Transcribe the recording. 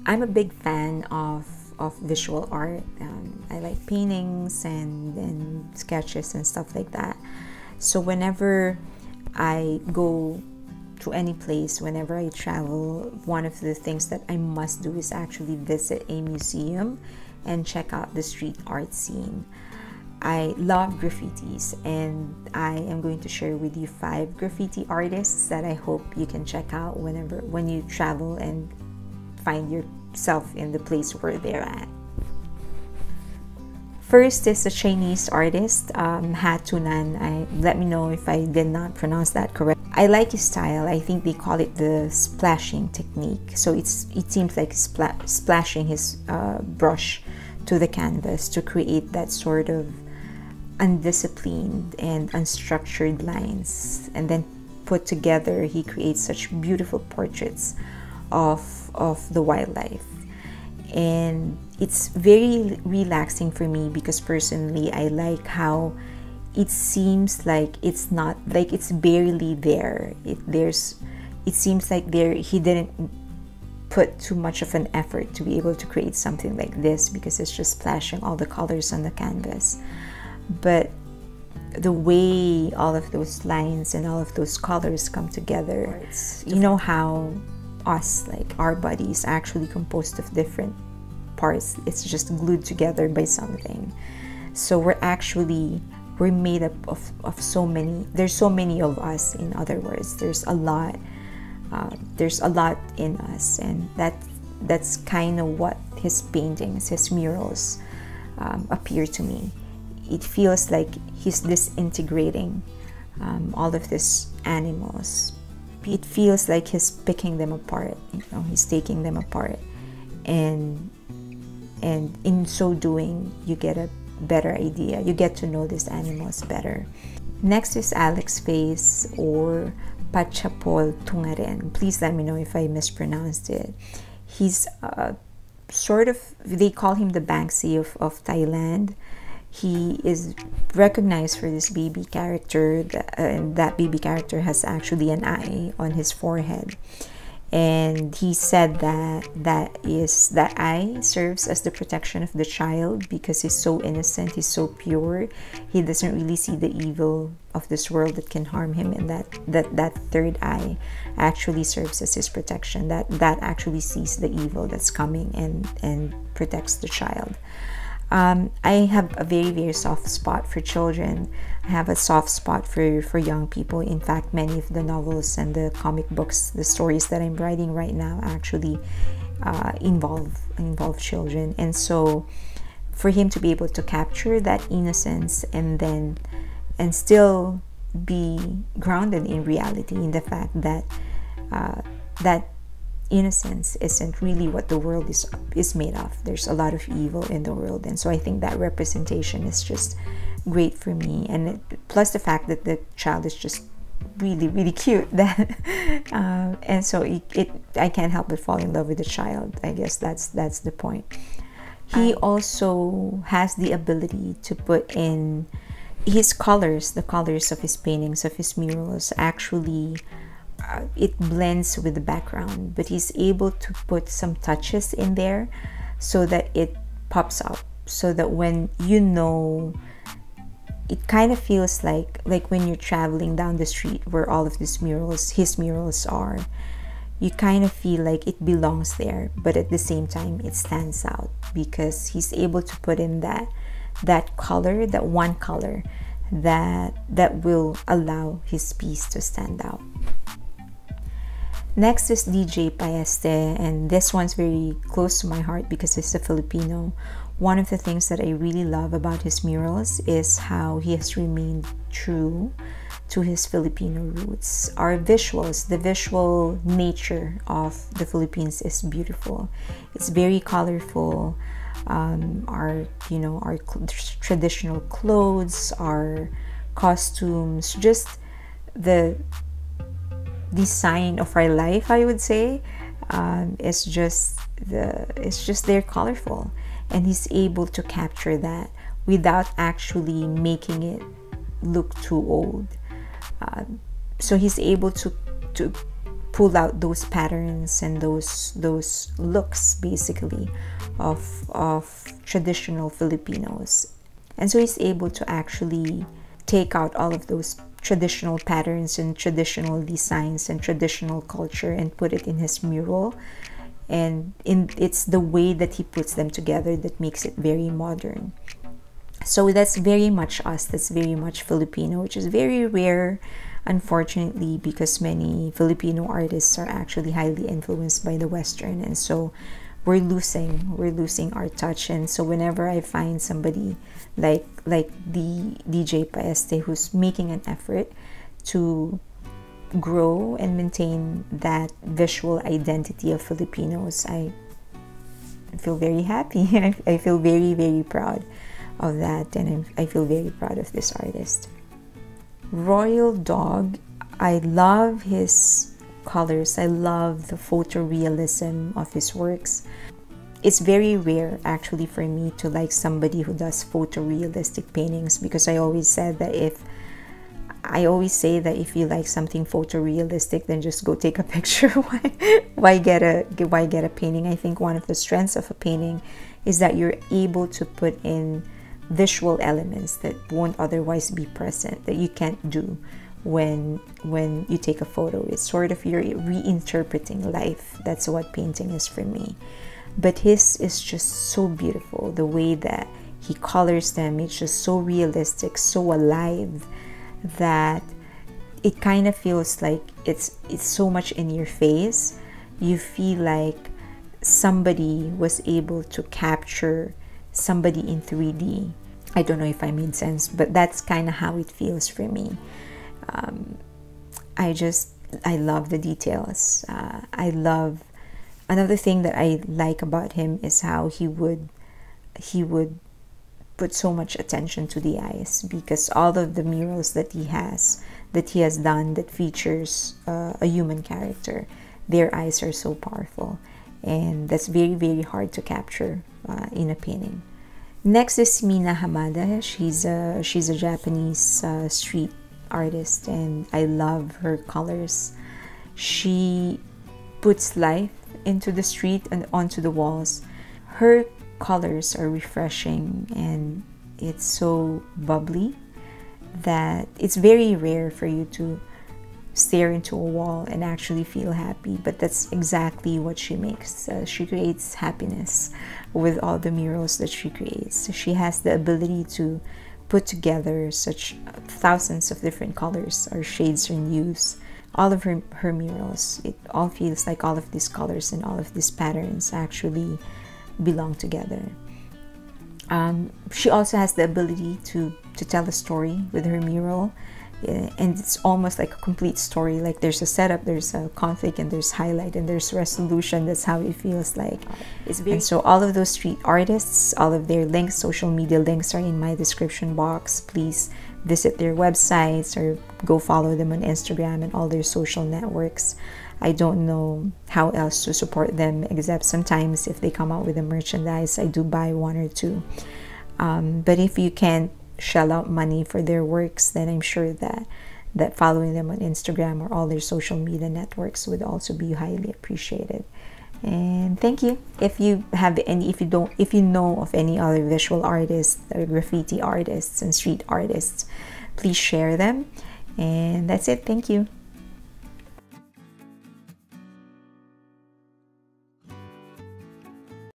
I'm a big fan of visual art. I like paintings and sketches and stuff like that. So whenever I go to any place, whenever I travel, one of the things that I must do is actually visit a museum and check out the street art scene. I love graffitis, and I am going to share with you 5 graffiti artists that I hope you can check out when you travel and find yourself in the place where they're at. First is a Chinese artist, Hatunan. Let me know if I did not pronounce that correct. I like his style. I think they call it the splashing technique. So it seems like splashing his brush to the canvas to create that sort of undisciplined and unstructured lines, and then put together he creates such beautiful portraits of the wildlife. And it's very relaxing for me because personally I like how it seems like it's not like it's barely there. It seems like he didn't put too much of an effort to be able to create something like this, because it's just splashing all the colors on the canvas. But the way all of those lines and all of those colors come together, you know how like our body is actually composed of different parts. It's just glued together by something. So we're made up of so many. There's so many of us. In other words, there's a lot in us, and that's kind of what his paintings, his murals appear to me. It feels like he's disintegrating all of these animals. It feels like he's picking them apart, he's taking them apart, and in so doing you get a better idea, you get to know these animals better. Next is Alex Face, or Pachapol Tungaren. Please let me know if I mispronounced it. He's they call him the Banksy of Thailand. He is recognized for this baby character, and that baby character has actually an eye on his forehead. And he said that eye serves as the protection of the child, because he's so innocent, he's so pure. He doesn't really see the evil of this world that can harm him, and that third eye actually serves as his protection. That actually sees the evil that's coming and protects the child. I have a very, very soft spot for children. I have a soft spot for young people. In fact, many of the novels and the comic books, the stories that I'm writing right now actually involve children. And so for him to be able to capture that innocence and still be grounded in reality, in the fact that that innocence isn't really what the world is made of. There's a lot of evil in the world, and so I think that representation is just great for me. And plus the fact that the child is just really, really cute, that and so I can't help but fall in love with the child. I guess that's the point. He also has the ability to put in his colors, the colors of his paintings, of his murals. Actually, it blends with the background, but he's able to put some touches in there so that it pops up, so that when it kind of feels like when you're traveling down the street where all of his murals are, you kind of feel like it belongs there, but at the same time it stands out, because he's able to put in that color, that one color that will allow his piece to stand out. Next is DJ Paeste, and this one's very close to my heart because he's a Filipino. One of the things that I really love about his murals is how he has remained true to his Filipino roots. Our visuals, the visual nature of the Philippines is beautiful. It's very colorful. Our traditional clothes, our costumes, just the design of our life, I would say, it's just they're colorful, and he's able to capture that without actually making it look too old. So he's able to pull out those patterns and those looks basically of traditional Filipinos. And so he's able to actually take out all of those traditional patterns and traditional designs and traditional culture and put it in his mural. And it's the way that he puts them together that makes it very modern. So that's very much us, that's very much Filipino, which is very rare, unfortunately, because many Filipino artists are actually highly influenced by the Western, and so we're losing our touch. And so whenever I find somebody like the DJ Paeste who's making an effort to grow and maintain that visual identity of Filipinos, I feel very happy. I feel very, very proud of that, and I feel very proud of this artist. Royal Dog, I love his colors. I love the photorealism of his works. It's very rare actually for me to like somebody who does photorealistic paintings, because I always say that if you like something photorealistic, then just go take a picture. why get a painting? I think one of the strengths of a painting is that you're able to put in visual elements that won't otherwise be present, that you can't do when you take a photo. It's sort of you're reinterpreting life. That's what painting is for me. But his is just so beautiful. The way that he colors them, it's just so realistic, so alive, that it kind of feels like it's so much in your face. You feel like somebody was able to capture somebody in 3D. I don't know if I made sense, but that's kind of how it feels for me. I love the details. I love, another thing that I like about him is how he would put so much attention to the eyes, because all of the murals that he has done that features a human character, their eyes are so powerful, and that's very, very hard to capture in a painting. Next is Minahama. She's a Japanese street artist, and I love her colors. She puts life into the street and onto the walls. Her colors are refreshing, and it's so bubbly that it's very rare for you to stare into a wall and actually feel happy, but that's exactly what she makes. She creates happiness with all the murals that she creates. She has the ability to put together such thousands of different colors or shades or hues. All of her murals, it all feels like all of these colors and all of these patterns actually belong together. She also has the ability to tell a story with her mural, and it's almost like a complete story. Like there's a setup, there's a conflict, and there's highlight, and there's resolution. That's how it feels like. And so all of those street artists, all of their links, social media links, are in my description box. Please visit their websites or go follow them on Instagram and all their social networks. I don't know how else to support them, except sometimes if they come out with a merchandise, I do buy one or two. But if you can't shell out money for their works, then I'm sure that following them on Instagram or all their social media networks would also be highly appreciated. And thank you. If you know of any other visual artists or graffiti artists and street artists, please share them. And that's it. Thank you.